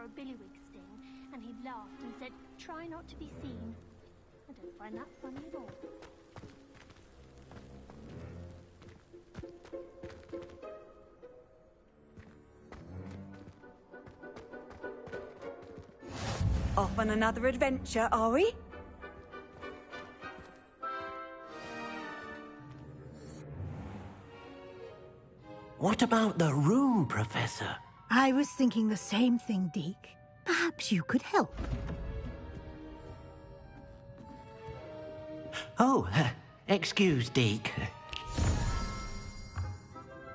a billywig sting, and he laughed and said, "Try not to be seen." I don't find that funny at all. Off on another adventure, are we? What about the room, Professor? I was thinking the same thing, Deke. Perhaps you could help. Oh, excuse, Deke.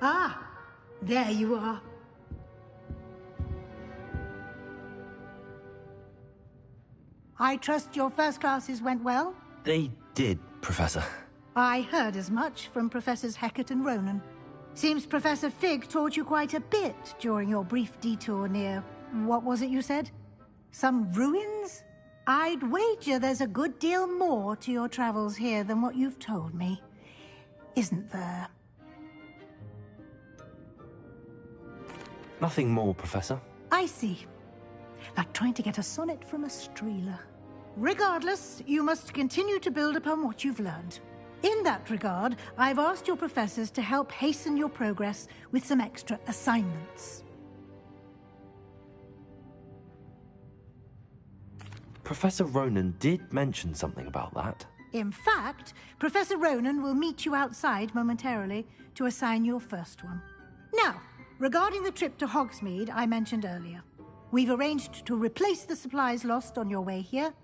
Ah, there you are. I trust your first classes went well? They did, Professor. I heard as much from Professors Hecat and Ronan. Seems Professor Fig taught you quite a bit during your brief detour near... what was it you said? Some ruins? I'd wager there's a good deal more to your travels here than what you've told me. Isn't there? Nothing more, Professor. I see. Like trying to get a sonnet from a streeler. Regardless, you must continue to build upon what you've learned. In that regard, I've asked your professors to help hasten your progress with some extra assignments. Professor Ronan did mention something about that. In fact, Professor Ronan will meet you outside momentarily to assign your first one. Now, regarding the trip to Hogsmeade I mentioned earlier, we've arranged to replace the supplies lost on your way here,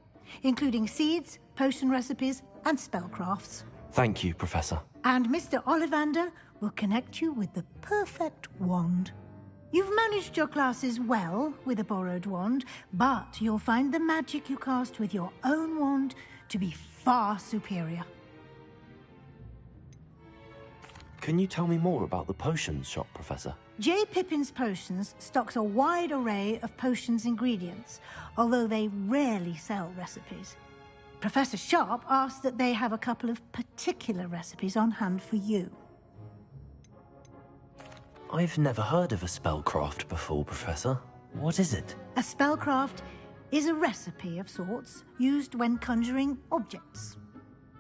including seeds, potion recipes, and spellcrafts. Thank you, Professor. And Mr. Ollivander will connect you with the perfect wand. You've managed your classes well with a borrowed wand, but you'll find the magic you cast with your own wand to be far superior. Can you tell me more about the potions shop, Professor? J. Pippin's Potions stocks a wide array of potions ingredients, although they rarely sell recipes. Professor Sharp asked that they have a couple of particular recipes on hand for you. I've never heard of a spellcraft before, Professor. What is it? A spellcraft is a recipe of sorts used when conjuring objects.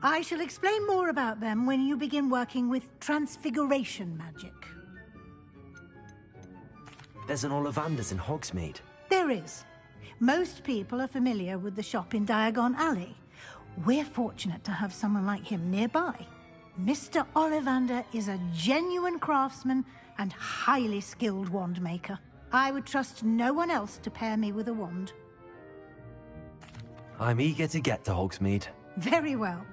I shall explain more about them when you begin working with transfiguration magic. There's an Ollivander's in Hogsmeade. There is. Most people are familiar with the shop in Diagon Alley. We're fortunate to have someone like him nearby. Mr. Ollivander is a genuine craftsman and highly skilled wand maker. I would trust no one else to pair me with a wand. I'm eager to get to Hogsmeade. Very well.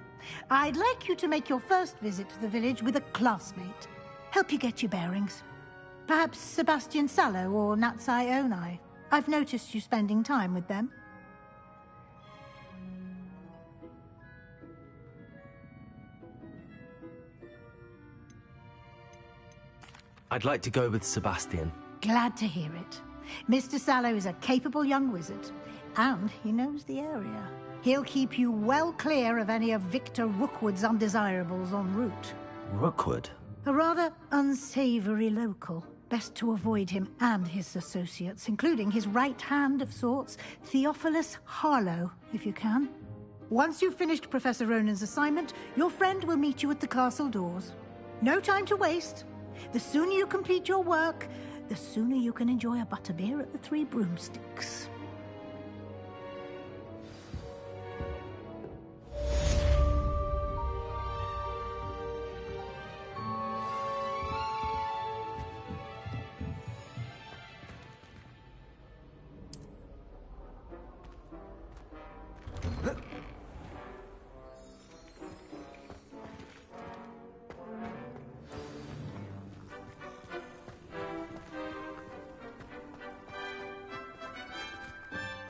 I'd like you to make your first visit to the village with a classmate. Help you get your bearings. Perhaps Sebastian Sallow or Natsai Onai. I've noticed you spending time with them. I'd like to go with Sebastian. Glad to hear it. Mr. Sallow is a capable young wizard, and he knows the area. He'll keep you well clear of any of Victor Rookwood's undesirables en route. Rookwood? A rather unsavory local. Best to avoid him and his associates, including his right hand of sorts, Theophilus Harlow, if you can. Once you've finished Professor Ronan's assignment, your friend will meet you at the castle doors. No time to waste. The sooner you complete your work, the sooner you can enjoy a butterbeer at the Three Broomsticks.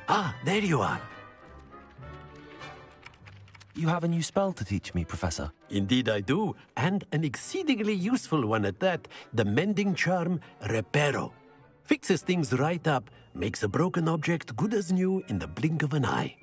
Ah, there you are. You have a new spell to teach me, Professor. Indeed I do, and an exceedingly useful one at that. The mending charm, Reparo. Fixes things right up, makes a broken object good as new in the blink of an eye.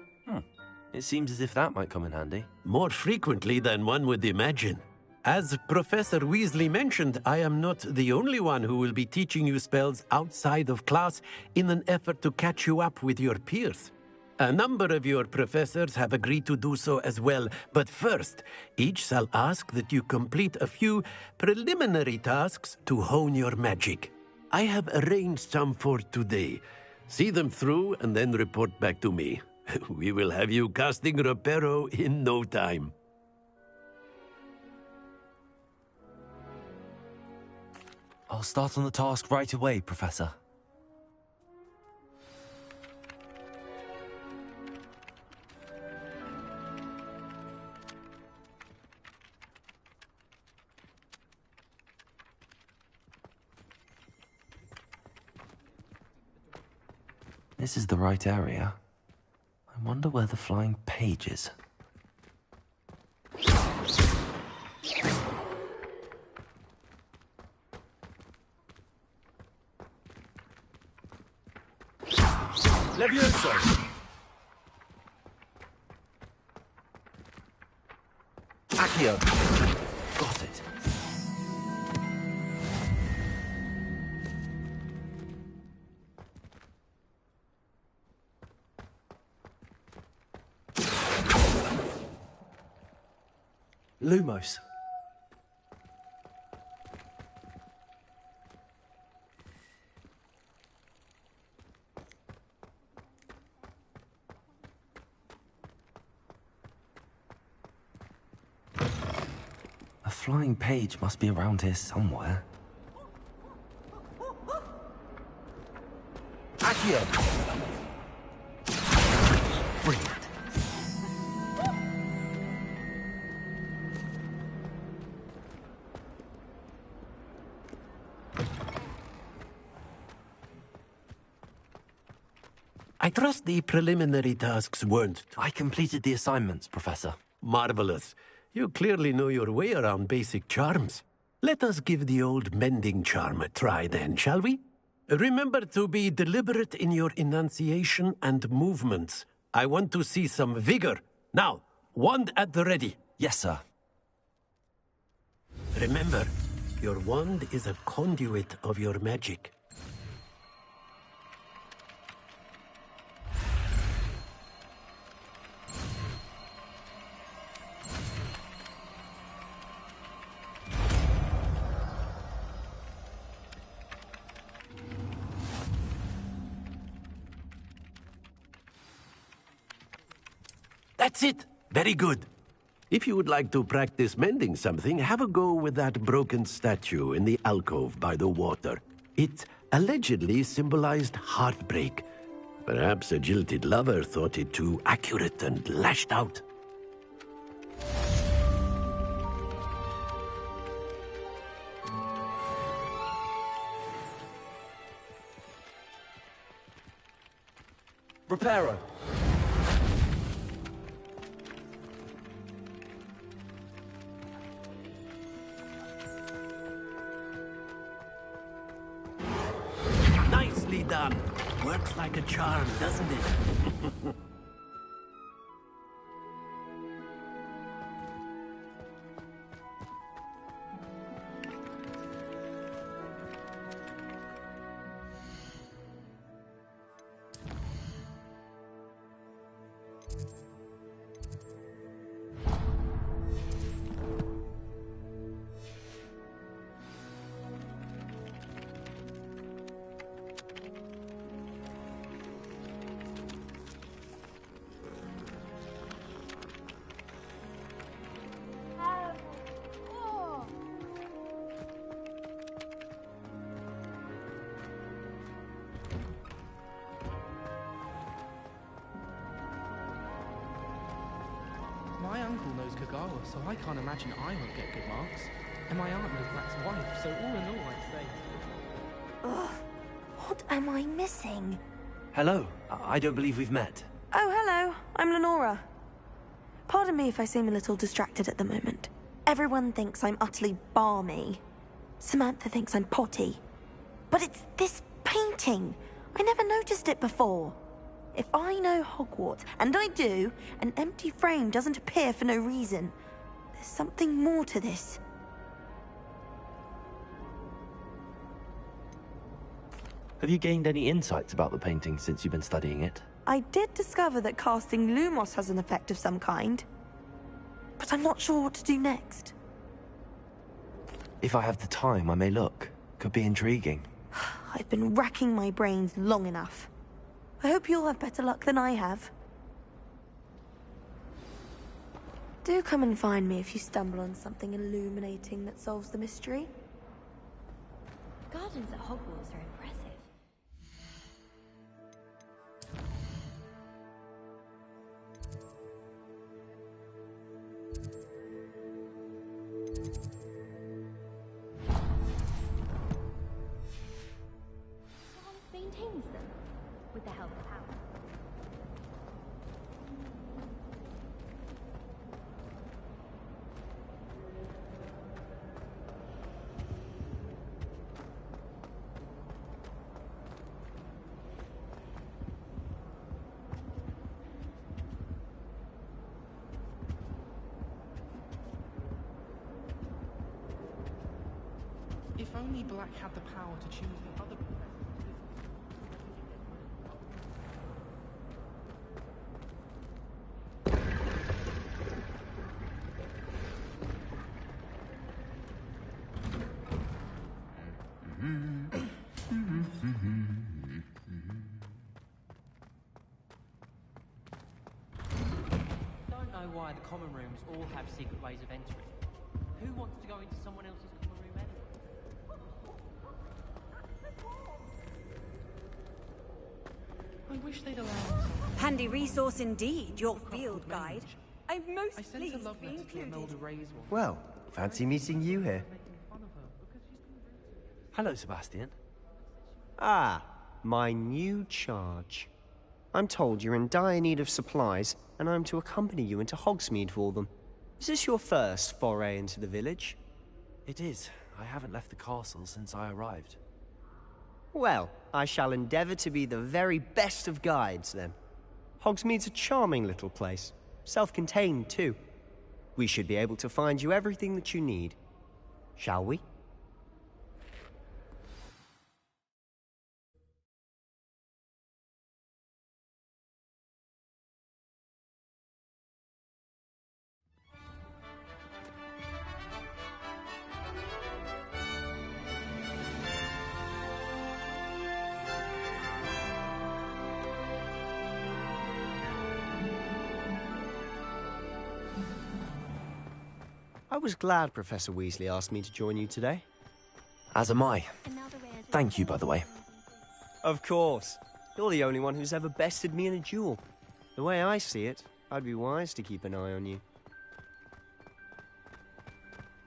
It seems as if that might come in handy. More frequently than one would imagine. As Professor Weasley mentioned, I am not the only one who will be teaching you spells outside of class in an effort to catch you up with your peers. A number of your professors have agreed to do so as well, but first, each shall ask that you complete a few preliminary tasks to hone your magic. I have arranged some for today. See them through and then report back to me. We will have you casting Reparo in no time. I'll start on the task right away, Professor. This is the right area. I wonder where the flying page is. Levioso! Accio! Got it. Lumos. A flying page must be around here somewhere. Accio! Brilliant. I trust the preliminary tasks weren't... I completed the assignments, Professor. Marvelous. You clearly know your way around basic charms. Let us give the old mending charm a try then, shall we? Remember to be deliberate in your enunciation and movements. I want to see some vigor. Now, wand at the ready. Yes, sir. Remember, your wand is a conduit of your magic. That's it! Very good. If you would like to practice mending something, have a go with that broken statue in the alcove by the water. It allegedly symbolized heartbreak. Perhaps a jilted lover thought it too accurate and lashed out. Reparo. Nicely done. Works like a charm, doesn't it? My uncle knows Kagawa, so I can't imagine I won't get good marks. And my aunt knows Black's wife, so all in all, I'd say... Ugh. What am I missing? Hello. I don't believe we've met. Oh, hello. I'm Lenora. Pardon me if I seem a little distracted at the moment. Everyone thinks I'm utterly balmy. Samantha thinks I'm potty. But it's this painting. I never noticed it before. If I know Hogwarts, and I do, an empty frame doesn't appear for no reason. There's something more to this. Have you gained any insights about the painting since you've been studying it? I did discover that casting Lumos has an effect of some kind, but I'm not sure what to do next. If I have the time, I may look. Could be intriguing. I've been racking my brains long enough. I hope you'll have better luck than I have. Do come and find me if you stumble on something illuminating that solves the mystery. Gardens at Hogwarts are impressive. Maintains them with the help of power. If only Black had the power to choose the other professors. Don't know why the common rooms all have secret ways of entering. Who wants to go into someone else's common room anyway? I wish they'd allow us. Handy resource indeed, your field guide. I'm most I sent pleased a to love be letter to included. Imelda Ray's one. Well, fancy meeting you here. Hello, Sebastian. Ah, my new charge. I'm told you're in dire need of supplies, and I'm to accompany you into Hogsmeade for them. Is this your first foray into the village? It is. I haven't left the castle since I arrived. Well, I shall endeavour to be the very best of guides, then. Hogsmeade's a charming little place. Self-contained, too. We should be able to find you everything that you need. Shall we? I was glad Professor Weasley asked me to join you today. As am I. Thank you, by the way. Of course. You're the only one who's ever bested me in a duel. The way I see it, I'd be wise to keep an eye on you.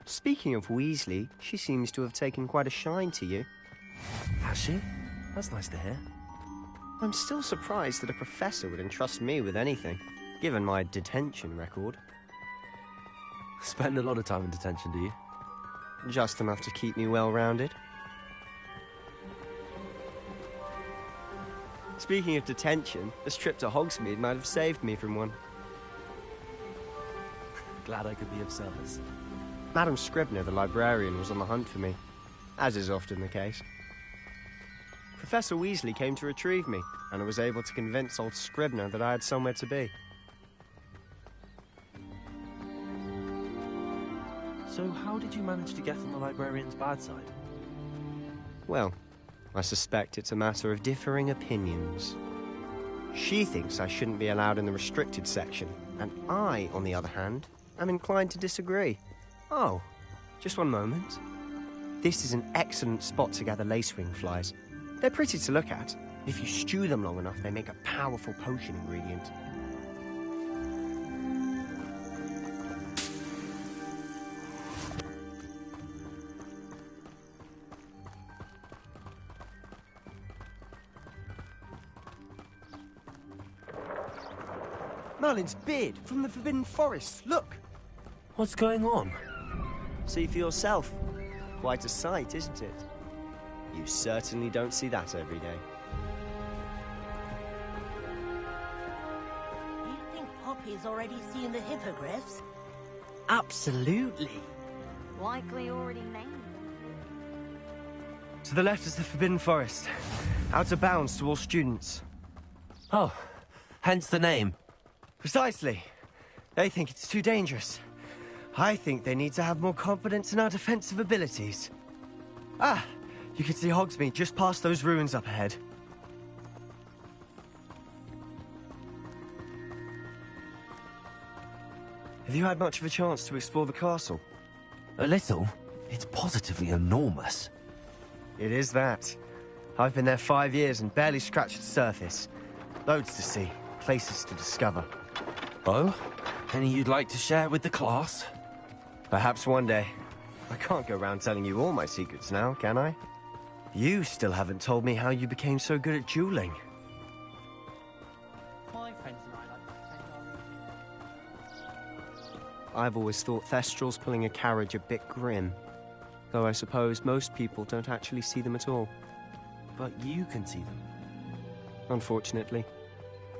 Speaking of Weasley, she seems to have taken quite a shine to you. Has she? That's nice to hear. I'm still surprised that a professor would entrust me with anything, given my detention record. Spend a lot of time in detention, do you? Just enough to keep me well-rounded. Speaking of detention, this trip to Hogsmeade might have saved me from one. Glad I could be of service. Madam Scribner, the librarian, was on the hunt for me, as is often the case. Professor Weasley came to retrieve me, and I was able to convince old Scribner that I had somewhere to be. So how did you manage to get on the librarian's bad side? Well, I suspect it's a matter of differing opinions. She thinks I shouldn't be allowed in the restricted section, and I, on the other hand, am inclined to disagree. Oh, just one moment. This is an excellent spot to gather lacewing flies. They're pretty to look at. If you stew them long enough, they make a powerful potion ingredient. Merlin's beard from the Forbidden Forest. Look! What's going on? See for yourself. Quite a sight, isn't it? You certainly don't see that every day. Do you think Poppy's already seen the hippogriffs? Absolutely. Likely already named. To the left is the Forbidden Forest. Out of bounds to all students. Oh, hence the name. Precisely. They think it's too dangerous. I think they need to have more confidence in our defensive abilities. Ah, you can see Hogsmeade just past those ruins up ahead. Have you had much of a chance to explore the castle? A little. It's positively enormous. It is that. I've been there 5 years and barely scratched the surface. Loads to see, places to discover. Oh? Any you'd like to share with the class? Perhaps one day. I can't go around telling you all my secrets now, can I? You still haven't told me how you became so good at dueling. My friends and I like to pretend our I've always thought Thestrals pulling a carriage a bit grim. Though I suppose most people don't actually see them at all. But you can see them. Unfortunately.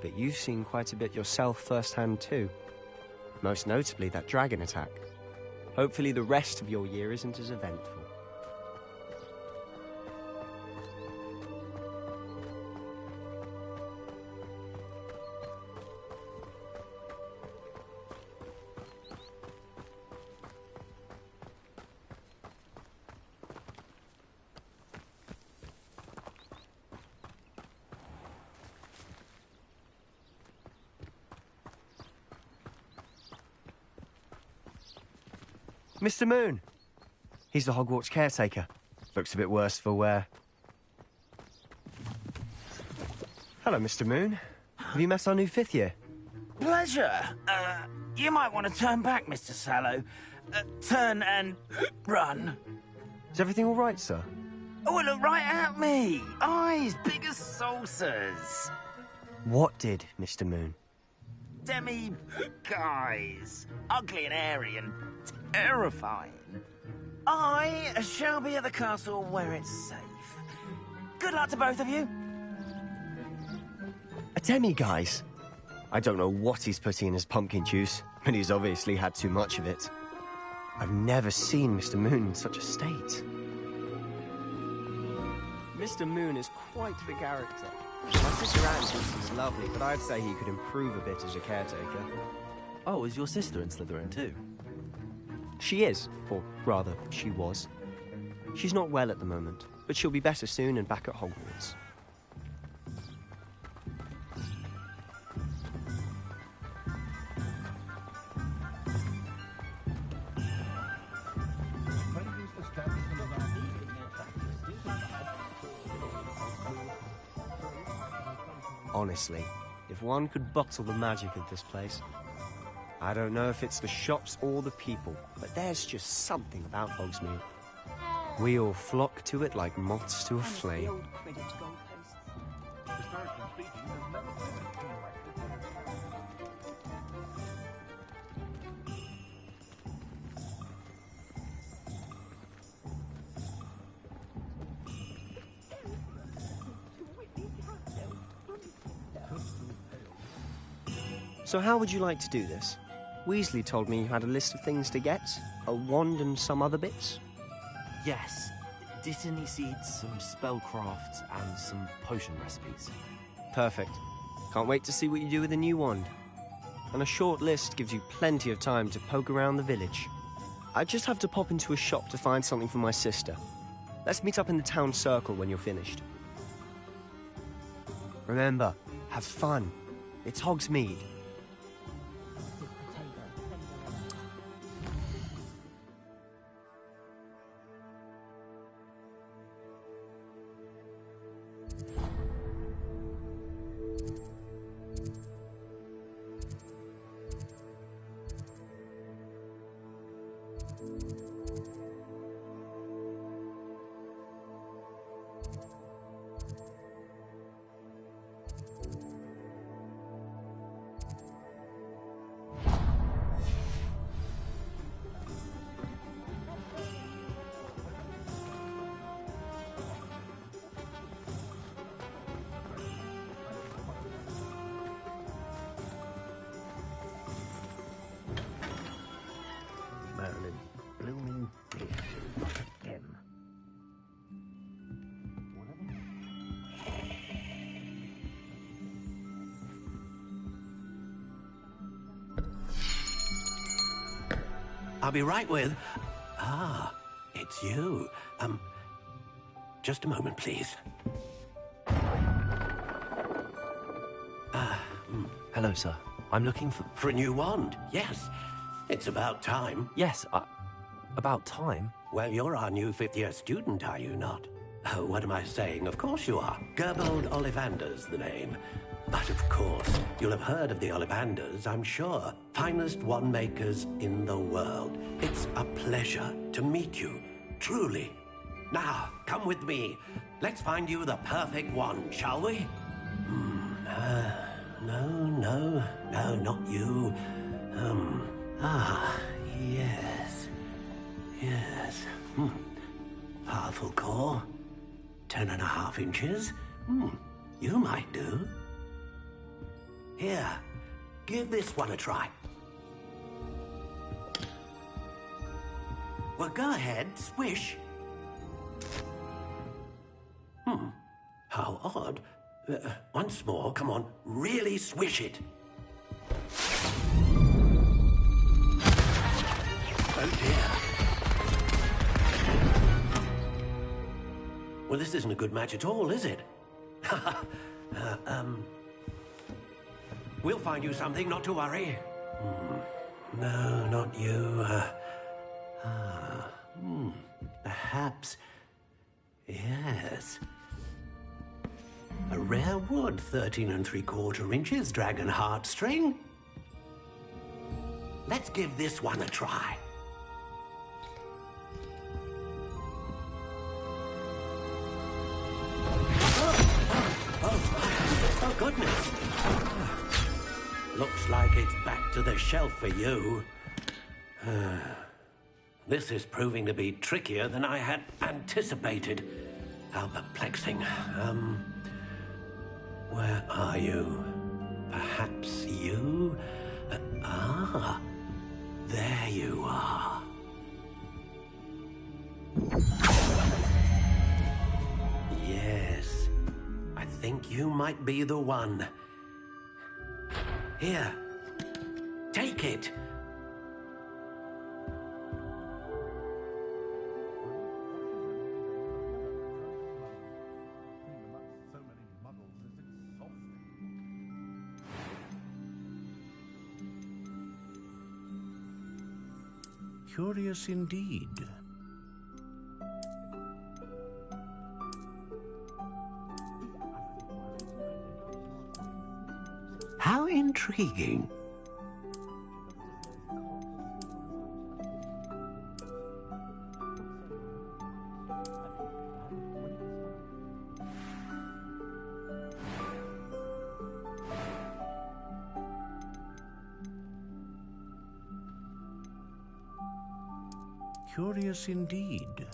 But you've seen quite a bit yourself firsthand too. Most notably that dragon attack. Hopefully the rest of your year isn't as eventful. Mr. Moon! He's the Hogwarts caretaker. Looks a bit worse for wear. Hello, Mr. Moon. Have you met our new 5th year? Pleasure. You might want to turn back, Mr. Sallow. Turn and run. Is everything all right, sir? Oh, look right at me. Eyes big as saucers. What did, Mr. Moon? Guys. Ugly and airy and terrifying. I shall be at the castle where it's safe. Good luck to both of you. A demi-guise? I don't know what he's putting in his pumpkin juice, but he's obviously had too much of it. I've never seen Mr. Moon in such a state. Mr. Moon is quite the character. My sister Anne thinks he's lovely, but I'd say he could improve a bit as a caretaker. Oh, is your sister in Slytherin too? She is, or rather, she was. She's not well at the moment, but she'll be better soon and back at Hogwarts. Honestly, if one could bottle the magic of this place. I don't know if it's the shops or the people, but there's just something about Hogsmeade. We all flock to it like moths to a flame. So how would you like to do this? Weasley told me you had a list of things to get, a wand and some other bits. Yes. Dittany seeds, some spellcrafts, and some potion recipes. Perfect. Can't wait to see what you do with the new wand. And a short list gives you plenty of time to poke around the village. I just have to pop into a shop to find something for my sister. Let's meet up in the town circle when you're finished. Remember, have fun. It's Hogsmeade. I'll be right with... Ah, it's you. Just a moment, please. Hello, sir. I'm looking for... For a new wand, yes. It's about time. Yes, about time? Well, you're our new fifth-year student, are you not? Oh, what am I saying? Of course you are. Gerbold Ollivander's the name. But of course, you'll have heard of the Ollivanders, I'm sure. Finest wand makers in the world. It's a pleasure to meet you, truly. Now, come with me. Let's find you the perfect wand, shall we? No, not you. Yes. Powerful core. 10.5 inches. You might do. Here, give this one a try. Well, go ahead, swish. How odd. Once more, come on, really swish it. Oh dear. Well, this isn't a good match at all, is it? We'll find you something, not to worry. No, not you. Perhaps... Yes. A rare wood, 13 3/4 inches, dragon heartstring. Let's give this one a try. Oh, goodness. Looks like it's back to the shelf for you. This is proving to be trickier than I had anticipated. How perplexing. Where are you? Perhaps you? There you are. Yes, I think you might be the one. Here, take it. Curious indeed. How intriguing. Curious indeed.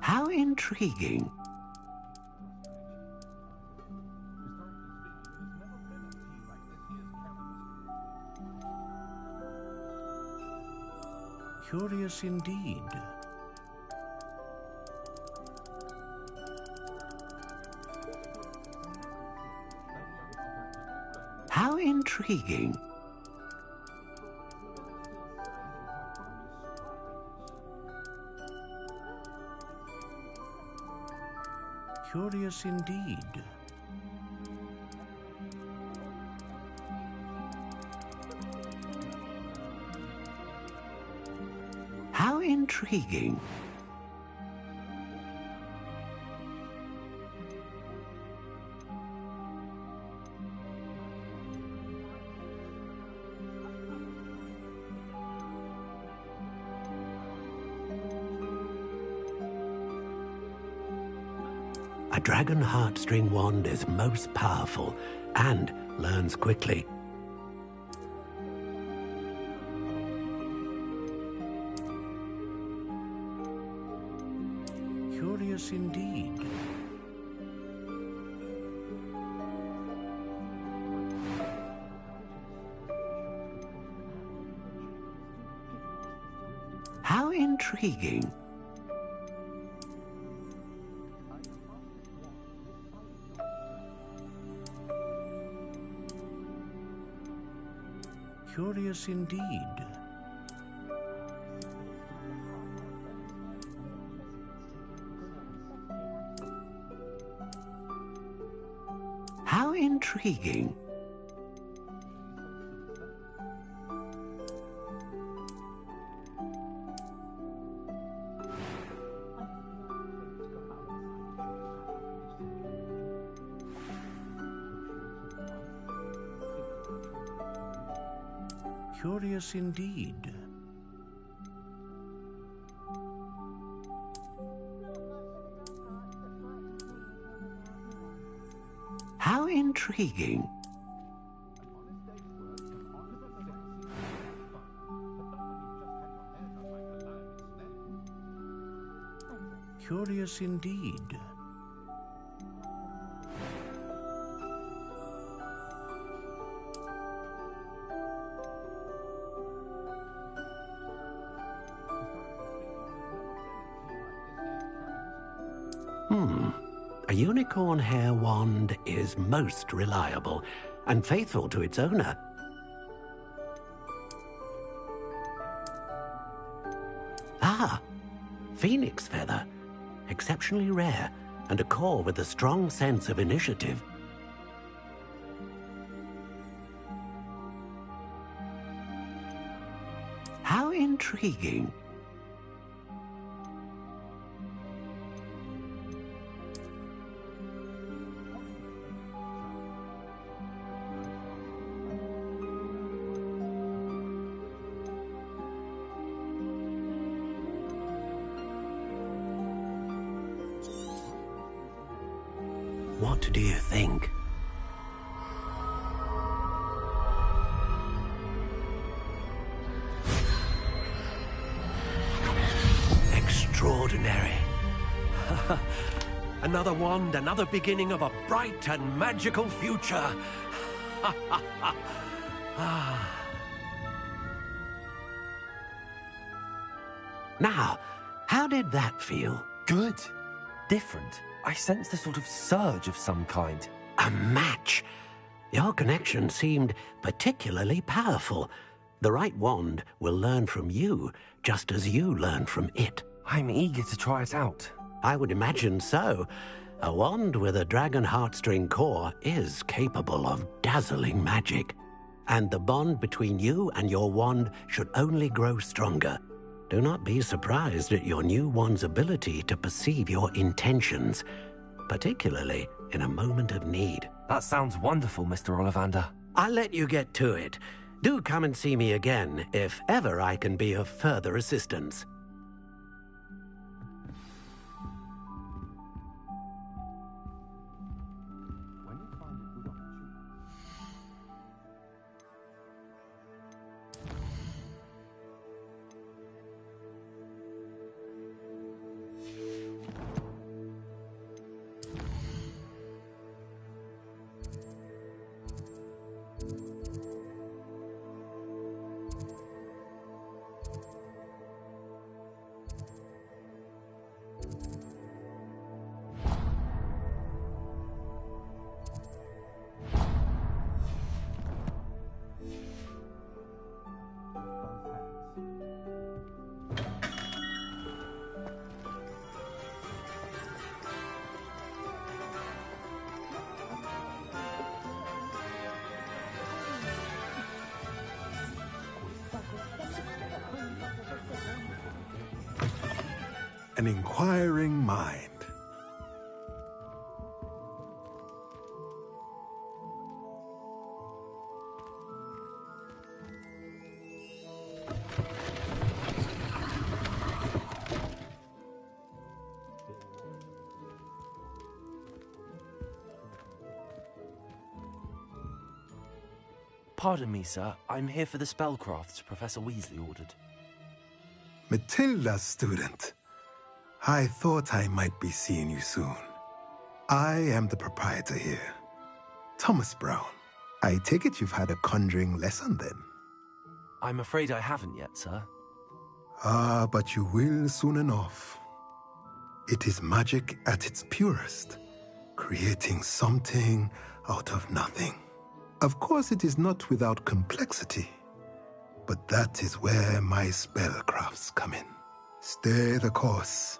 How intriguing. Curious indeed. How intriguing. Curious indeed. How intriguing. A dragon heartstring wand is most powerful and learns quickly. Curious indeed. How intriguing. Curious indeed. How intriguing. Curious indeed. How intriguing. Curious indeed. A unicorn hair wand is most reliable and faithful to its owner. Ah, phoenix feather. Exceptionally rare, and a core with a strong sense of initiative. How intriguing. What do you think? Extraordinary. Another wand, another beginning of a bright and magical future. Now, how did that feel? Good. Different. I sensed a sort of surge of some kind. A match. Your connection seemed particularly powerful. The right wand will learn from you, just as you learn from it. I'm eager to try it out. I would imagine so. A wand with a dragon heartstring core is capable of dazzling magic. And the bond between you and your wand should only grow stronger. Do not be surprised at your new wand's ability to perceive your intentions, particularly in a moment of need. That sounds wonderful, Mr. Ollivander. I'll let you get to it. Do come and see me again if ever I can be of further assistance. An inquiring mind. Pardon me, sir. I'm here for the spellcrafts Professor Weasley ordered. Matilda's student. I thought I might be seeing you soon. I am the proprietor here. Thomas Brown. I take it you've had a conjuring lesson then? I'm afraid I haven't yet, sir. Ah, but you will soon enough. It is magic at its purest, creating something out of nothing. Of course, it is not without complexity. But that is where my spellcrafts come in. Stay the course,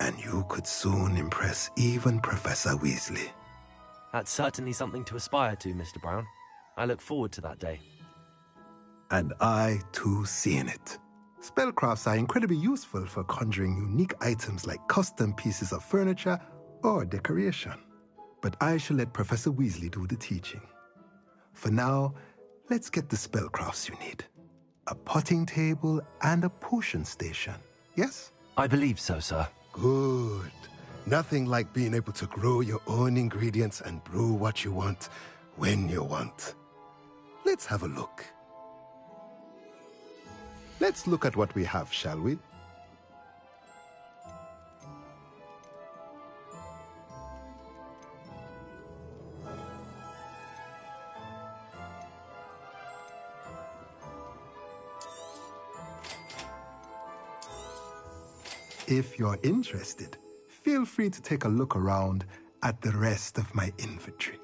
and you could soon impress even Professor Weasley. That's certainly something to aspire to, Mr. Brown. I look forward to that day. And I, too, seeing it. Spellcrafts are incredibly useful for conjuring unique items like custom pieces of furniture or decoration. But I shall let Professor Weasley do the teaching. For now, let's get the spellcrafts you need. A potting table and a potion station, yes? I believe so, sir. Good. Nothing like being able to grow your own ingredients and brew what you want when you want. Let's have a look. Let's look at what we have, shall we? If you're interested, feel free to take a look around at the rest of my inventory.